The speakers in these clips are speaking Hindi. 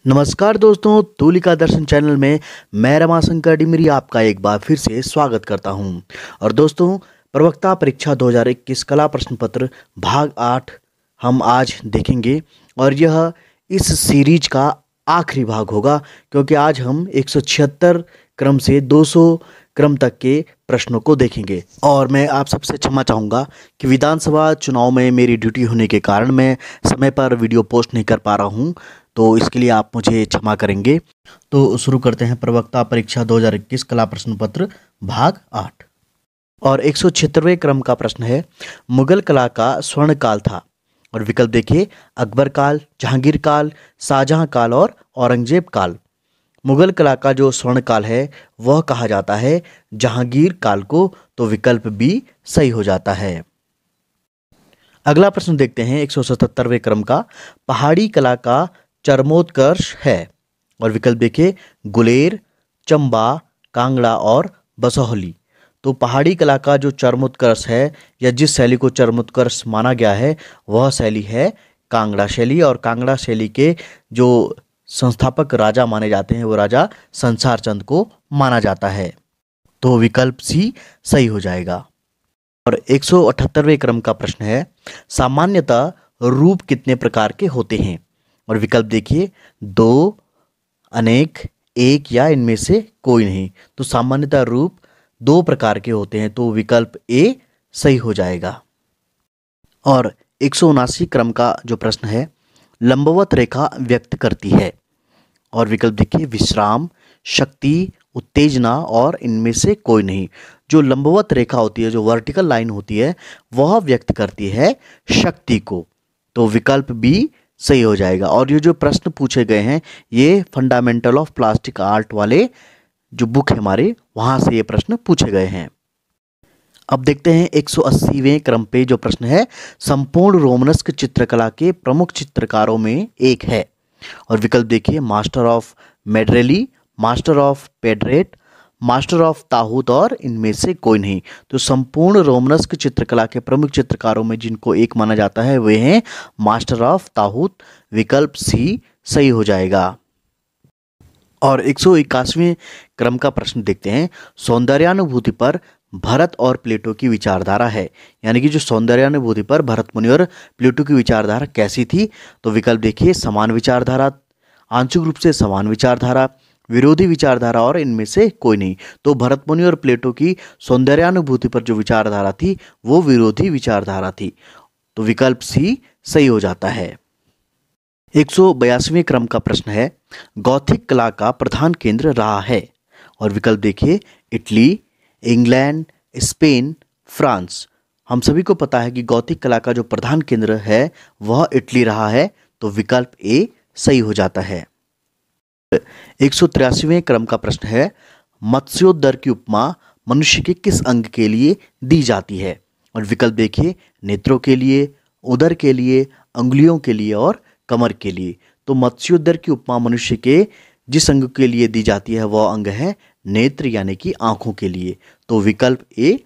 नमस्कार दोस्तों, तूलिका दर्शन चैनल में मैं रमाशंकर डिमरी आपका एक बार फिर से स्वागत करता हूं। और दोस्तों, प्रवक्ता परीक्षा 2021 कला प्रश्न पत्र भाग 8 हम आज देखेंगे और यह इस सीरीज का आखिरी भाग होगा, क्योंकि आज हम 176 क्रम से 200 क्रम तक के प्रश्नों को देखेंगे। और मैं आप सबसे क्षमा चाहूँगा कि विधानसभा चुनाव में मेरी ड्यूटी होने के कारण मैं समय पर वीडियो पोस्ट नहीं कर पा रहा हूँ, तो इसके लिए आप मुझे क्षमा करेंगे। तो शुरू करते हैं प्रवक्ता परीक्षा 2021 कला प्रश्न पत्र भाग 8। और 176वें क्रम का प्रश्न है, मुगल कला का स्वर्ण काल था। और विकल्प देखिए, अकबर काल, जहांगीर काल, शाहजहां काल और औरंगजेब काल। मुगल कला का जो स्वर्ण काल है वह कहा जाता है जहांगीर काल को, तो विकल्प बी सही हो जाता है। अगला प्रश्न देखते हैं 177वें क्रम का, पहाड़ी कला का चरमोत्कर्ष है। और विकल्प देखिए, गुलेर, चंबा, कांगड़ा और बसोहली। तो पहाड़ी कला का जो चरमोत्कर्ष है या जिस शैली को चरमोत्कर्ष माना गया है वह शैली है कांगड़ा शैली। और कांगड़ा शैली के जो संस्थापक राजा माने जाते हैं वो राजा संसार चंद को माना जाता है, तो विकल्प सी सही हो जाएगा। और 178वें क्रम का प्रश्न है, सामान्यतः रूप कितने प्रकार के होते हैं। और विकल्प देखिए, दो, अनेक, एक या इनमें से कोई नहीं। तो सामान्यतः रूप दो प्रकार के होते हैं, तो विकल्प ए सही हो जाएगा। और 179 क्रम का जो प्रश्न है, लंबवत रेखा व्यक्त करती है। और विकल्प देखिए, विश्राम, शक्ति, उत्तेजना और इनमें से कोई नहीं। जो लंबवत रेखा होती है, जो वर्टिकल लाइन होती है, वह व्यक्त करती है शक्ति को, तो विकल्प बी सही हो जाएगा। और ये जो प्रश्न पूछे गए हैं ये फंडामेंटल ऑफ प्लास्टिक आर्ट वाले जो बुक है हमारे, वहाँ से ये प्रश्न पूछे गए हैं। अब देखते हैं 180वें क्रम पे जो प्रश्न है, संपूर्ण रोमनस्क चित्रकला के प्रमुख चित्रकारों में एक है। और विकल्प देखिए, मास्टर ऑफ मेड्रेली, मास्टर ऑफ पेड्रेट, मास्टर ऑफ ताहूत और इनमें से कोई नहीं। तो संपूर्ण रोमनस्क चित्रकला के प्रमुख चित्रकारों में जिनको एक माना जाता है वे हैं मास्टर ऑफ ताहूत, विकल्प सी सही हो जाएगा। और 181वें क्रम का प्रश्न देखते हैं, सौंदर्यानुभूति पर भरत और प्लेटो की विचारधारा है। यानी कि जो सौंदर्यानुभूति पर भरत मुनि और प्लेटो की विचारधारा कैसी थी, तो विकल्प देखिए, समान विचारधारा, आंशिक रूप से समान विचारधारा, विरोधी विचारधारा और इनमें से कोई नहीं। तो भरत मुनि और प्लेटो की सौंदर्यानुभूति पर जो विचारधारा थी वो विरोधी विचारधारा थी, तो विकल्प सी सही हो जाता है। 182वें क्रम का प्रश्न है, गॉथिक कला का प्रधान केंद्र रहा है। और विकल्प देखिए, इटली, इंग्लैंड, स्पेन, फ्रांस। हम सभी को पता है कि गॉथिक कला का जो प्रधान केंद्र है वह इटली रहा है, तो विकल्प ए सही हो जाता है। 183वें क्रम का प्रश्न है, मत्स्योदर की उपमा मनुष्य के किस अंग के लिए दी जाती है। और विकल्प देखिए, नेत्रों के लिए, उदर के लिए, अंगुलियों के लिए और कमर के लिए। तो मत्स्योदर की उपमा मनुष्य के जिस अंग के लिए दी जाती है वह अंग है नेत्र, यानी कि आंखों के लिए, तो विकल्प ए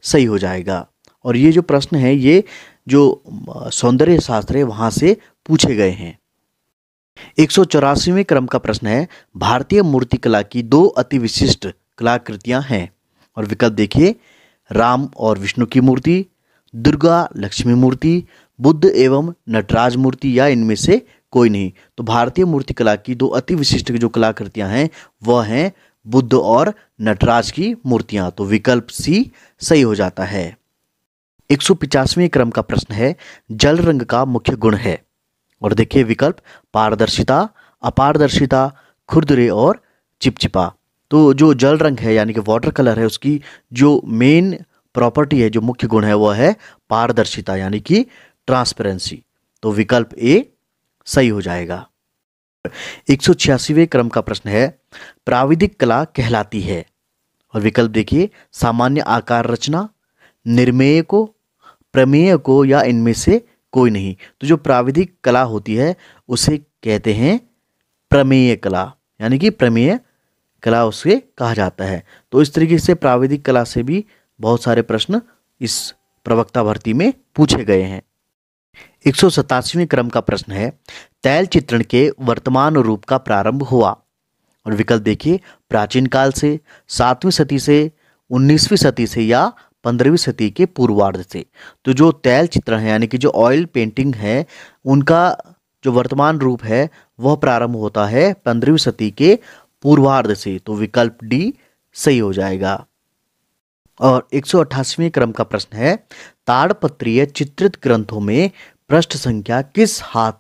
सही हो जाएगा। और ये जो प्रश्न है ये जो सौंदर्य शास्त्र है वहाँ से पूछे गए हैं। 184वें क्रम का प्रश्न है, भारतीय मूर्ति कला की दो अति विशिष्ट कलाकृतियां हैं। और विकल्प देखिए, राम और विष्णु की मूर्ति, दुर्गा लक्ष्मी मूर्ति, बुद्ध एवं नटराज मूर्ति या इनमें से कोई नहीं। तो भारतीय मूर्ति कला की दो अति विशिष्ट जो कलाकृतियां हैं वह हैं बुद्ध और नटराज की मूर्तियां, तो विकल्प सी सही हो जाता है। 150वें क्रम का प्रश्न है, जल रंग का मुख्य गुण है। और देखिए विकल्प, पारदर्शिता, अपारदर्शिता, खुरदरे और चिपचिपा। तो जो जल रंग है यानी कि वाटर कलर है उसकी जो मेन प्रॉपर्टी है, जो मुख्य गुण है वह है पारदर्शिता, यानी कि ट्रांसपेरेंसी, तो विकल्प ए सही हो जाएगा। 186वें क्रम का प्रश्न है, प्राविधिक कला कहलाती है। और विकल्प देखिए, सामान्य आकार रचना, निर्मेय को, प्रमेय को या इनमें से कोई नहीं। तो जो प्राविधिक कला होती है उसे कहते हैं प्रमेय कला, यानी कि प्रमेय कला उसे कहा जाता है। तो इस तरीके से प्राविधिक कला से भी बहुत सारे प्रश्न इस प्रवक्ता भर्ती में पूछे गए हैं। 187वें क्रम का प्रश्न है, तैल चित्रण के वर्तमान रूप का प्रारंभ हुआ। और विकल्प देखिए, प्राचीन काल से, 7वीं सदी से, 19वीं सदी से या 15वीं सदी के पूर्वार्ध से। तो जो तैल चित्रण है यानी कि जो ऑयल पेंटिंग है, उनका जो वर्तमान रूप है वह प्रारंभ होता है 15वीं सदी के पूर्वार्ध से। तो विकल्प डी सही हो जाएगा। और 188वें क्रम का प्रश्न है, ताड़पत्रीय चित्रित ग्रंथों में पृष्ठ संख्या किस हाथ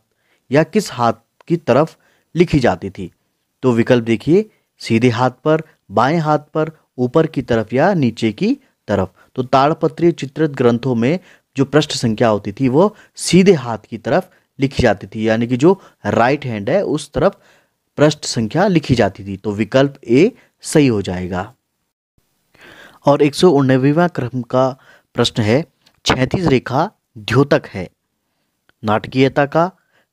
या किस हाथ की तरफ लिखी जाती थी। तो विकल्प देखिए, सीधे हाथ पर, बाएं हाथ पर, ऊपर की तरफ या नीचे की तरफ। तो ताड़पत्रीय चित्रित ग्रंथों में जो पृष्ठ संख्या होती थी वो सीधे हाथ की तरफ लिखी जाती थी, यानी कि जो राइट हैंड है उस तरफ पृष्ठ संख्या लिखी जाती थी। तो विकल्प ए सही हो जाएगा। और 189वां क्रम का प्रश्न है, क्षैतिज रेखा द्योतक है, नाटकीयता का,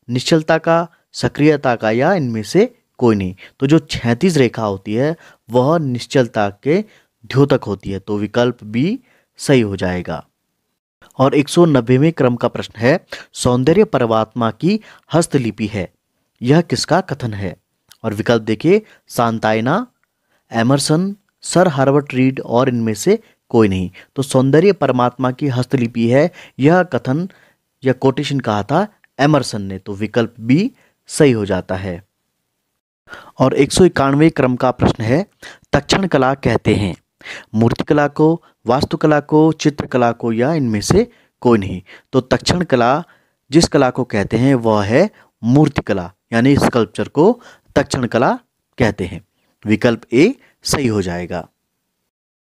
निश्चलता का, सक्रियता का या इनमें से कोई नहीं। तो जो क्षैतिज रेखा होती है वह निश्चलता के द्योतक होती है। तो विकल्प बी सही हो जाएगा। और 190वें क्रम का प्रश्न है, सौंदर्य परमात्मा की हस्तलिपि है, यह किसका कथन है। और विकल्प देखिए, सांतायना, एमरसन, सर हार्बर्ट रीड और इनमें से कोई नहीं। तो सौंदर्य परमात्मा की हस्तलिपि है, यह कथन या कोटेशन कहा था एमरसन ने। तो विकल्प बी सही हो जाता है। और 191वें क्रम का प्रश्न है, तक्षण कला कहते हैं मूर्तिकला को, वास्तुकला को, चित्रकला को या इनमें से कोई नहीं। तो तक्षण कला जिस कला को कहते हैं वह है मूर्तिकला, यानी स्कल्पचर को तक्षण कला कहते हैं। विकल्प ए सही हो जाएगा।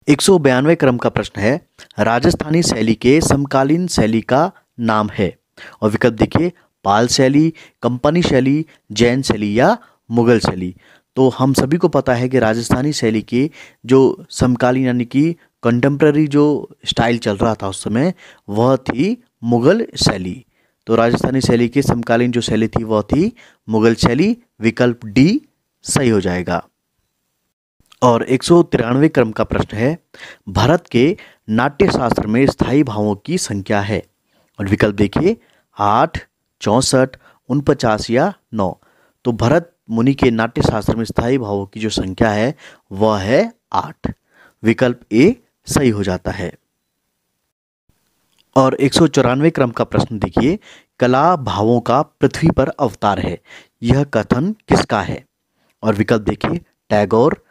192वें क्रम का प्रश्न है, राजस्थानी शैली के समकालीन शैली का नाम है। और विकल्प देखिए, पाल शैली, कंपनी शैली, जैन शैली या मुगल शैली। तो हम सभी को पता है कि राजस्थानी शैली के जो समकालीन यानी कि कंटेम्प्रेरी जो स्टाइल चल रहा था उस समय वह थी मुगल शैली। तो राजस्थानी शैली के समकालीन जो शैली थी वह थी मुगल शैली। विकल्प डी सही हो जाएगा। और 193वें क्रम का प्रश्न है, भारत के नाट्य शास्त्र में स्थायी भावों की संख्या है। और विकल्प देखिए, 8, 64, 49 या 9। तो भरत मुनि के नाट्य शास्त्र में स्थायी भावों की जो संख्या है वह है 8। विकल्प ए सही हो जाता है। और 194वें क्रम का प्रश्न देखिए, कला भावों का पृथ्वी पर अवतार है, यह कथन किसका है। और विकल्प देखिए, टैगोर,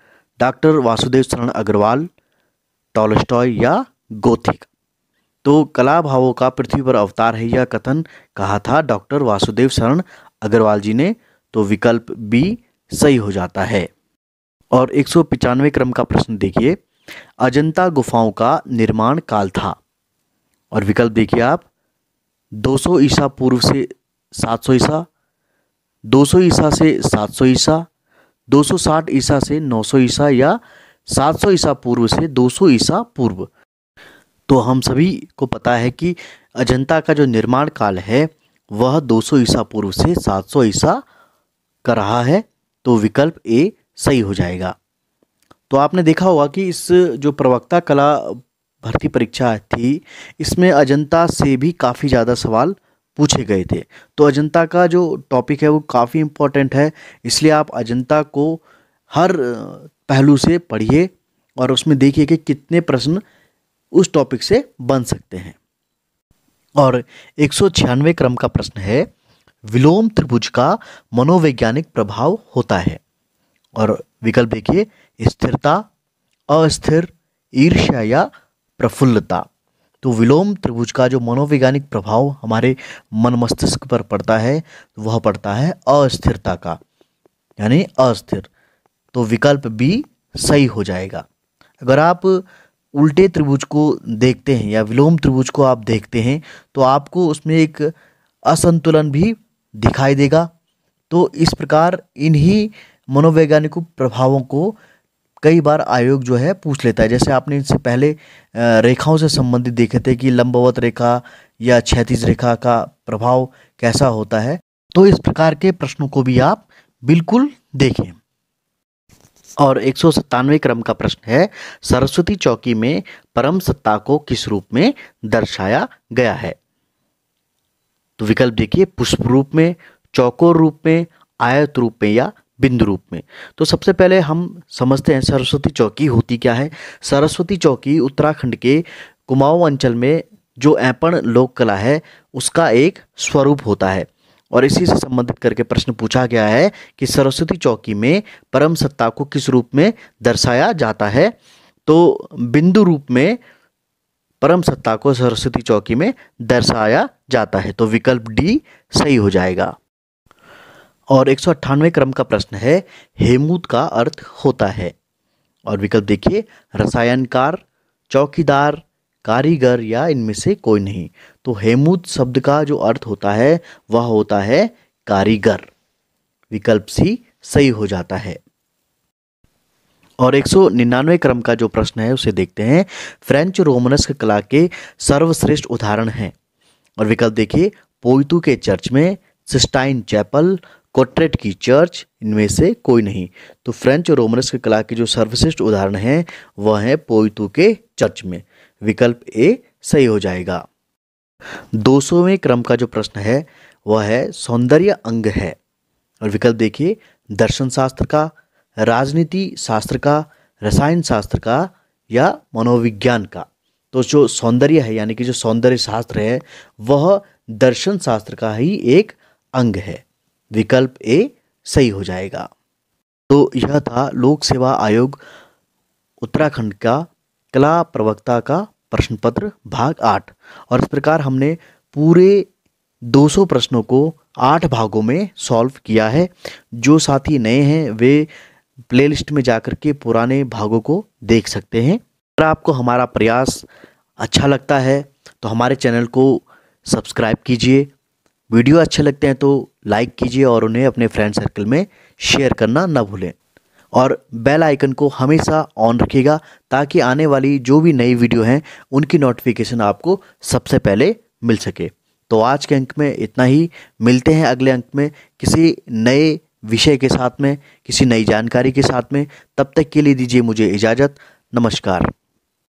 डॉक्टर वासुदेव शरण अग्रवाल, टॉलस्टॉय या गोथिक। तो कला भावों का पृथ्वी पर अवतार है यह कथन कहा था डॉक्टर वासुदेव शरण अग्रवाल जी ने। तो विकल्प बी सही हो जाता है। और 195वें क्रम का प्रश्न देखिए, अजंता गुफाओं का निर्माण काल था। और विकल्प देखिए आप, 200 ईसा पूर्व से 700 ईसा, 200 ईसा से 700 ईसा, 260 ईसा से 900 ईसा या 700 ईसा पूर्व से 200 ईसा पूर्व। तो हम सभी को पता है कि अजंता का जो निर्माण काल है वह 200 ईसा पूर्व से 700 ईसा का रहा है। तो विकल्प ए सही हो जाएगा। तो आपने देखा होगा कि इस जो प्रवक्ता कला भर्ती परीक्षा थी इसमें अजंता से भी काफ़ी ज़्यादा सवाल पूछे गए थे। तो अजंता का जो टॉपिक है वो काफ़ी इम्पोर्टेंट है, इसलिए आप अजंता को हर पहलू से पढ़िए और उसमें देखिए कि कितने प्रश्न उस टॉपिक से बन सकते हैं। और 196वें क्रम का प्रश्न है, विलोम त्रिभुज का मनोवैज्ञानिक प्रभाव होता है। और विकल्प देखिए, स्थिरता, अस्थिर, ईर्ष्या या प्रफुल्लता। तो विलोम त्रिभुज का जो मनोवैज्ञानिक प्रभाव हमारे मन मस्तिष्क पर पड़ता है वह पड़ता है अस्थिरता का, यानी अस्थिर। तो विकल्प बी सही हो जाएगा। अगर आप उल्टे त्रिभुज को देखते हैं या विलोम त्रिभुज को आप देखते हैं तो आपको उसमें एक असंतुलन भी दिखाई देगा। तो इस प्रकार इन्हीं मनोवैज्ञानिक प्रभावों को कई बार आयोग जो है पूछ लेता है। जैसे आपने इनसे पहले रेखाओं से संबंधित देखे थे कि लंबवत रेखा या क्षैतिज रेखा का प्रभाव कैसा होता है। तो इस प्रकार के प्रश्नों को भी आप बिल्कुल देखें। और 197वें क्रम का प्रश्न है, सरस्वती चौकी में परम सत्ता को किस रूप में दर्शाया गया है। तो विकल्प देखिए, पुष्प रूप में, चौकोर रूप में, आयत रूप में या बिंदु रूप में। तो सबसे पहले हम समझते हैं सरस्वती चौकी होती क्या है। सरस्वती चौकी उत्तराखंड के कुमाऊं अंचल में जो ऐपण लोक कला है उसका एक स्वरूप होता है। और इसी से संबंधित करके प्रश्न पूछा गया है कि सरस्वती चौकी में परम सत्ता को किस रूप में दर्शाया जाता है। तो बिंदु रूप में परम सत्ता को सरस्वती चौकी में दर्शाया जाता है। तो विकल्प डी सही हो जाएगा। और 198वें क्रम का प्रश्न है, हेमूत का अर्थ होता है। और विकल्प देखिए, रसायनकार, चौकीदार, कारीगर या इनमें से कोई नहीं। तो हेमूत शब्द का जो अर्थ होता है वह होता है कारीगर। विकल्प सी सही हो जाता है। और 199वें क्रम का जो प्रश्न है उसे देखते हैं। फ्रेंच रोमनस्क कला के सर्वश्रेष्ठ उदाहरण हैं। और विकल्प देखिए, पोइतु के चर्च में, सिस्टाइन चैपल, कोट्रेट की चर्च, इनमें से कोई नहीं। तो फ्रेंच रोमनस्क कला के जो सर्वश्रेष्ठ उदाहरण हैं वह है पोइतु के चर्च में। विकल्प ए सही हो जाएगा। 200वें क्रम का जो प्रश्न है वह है सौंदर्य अंग है। और विकल्प देखिए, दर्शन शास्त्र का, राजनीति शास्त्र का, रसायन शास्त्र का या मनोविज्ञान का। तो जो सौंदर्य है यानी कि जो सौंदर्य शास्त्र है वह दर्शन शास्त्र का ही एक अंग है। विकल्प ए सही हो जाएगा। तो यह था लोक सेवा आयोग उत्तराखंड का कला प्रवक्ता का प्रश्न पत्र भाग 8। और इस प्रकार हमने पूरे 200 प्रश्नों को 8 भागों में सॉल्व किया है। जो साथी नए हैं वे प्लेलिस्ट में जाकर के पुराने भागों को देख सकते हैं। अगर आपको हमारा प्रयास अच्छा लगता है तो हमारे चैनल को सब्सक्राइब कीजिए। वीडियो अच्छे लगते हैं तो लाइक कीजिए और उन्हें अपने फ्रेंड सर्कल में शेयर करना न भूलें। और बेल आइकन को हमेशा ऑन रखिएगा ताकि आने वाली जो भी नई वीडियो हैं उनकी नोटिफिकेशन आपको सबसे पहले मिल सके। तो आज के अंक में इतना ही। मिलते हैं अगले अंक में किसी नए विषय के साथ में, किसी नई जानकारी के साथ में। तब तक के लिए दीजिए मुझे इजाज़त। नमस्कार।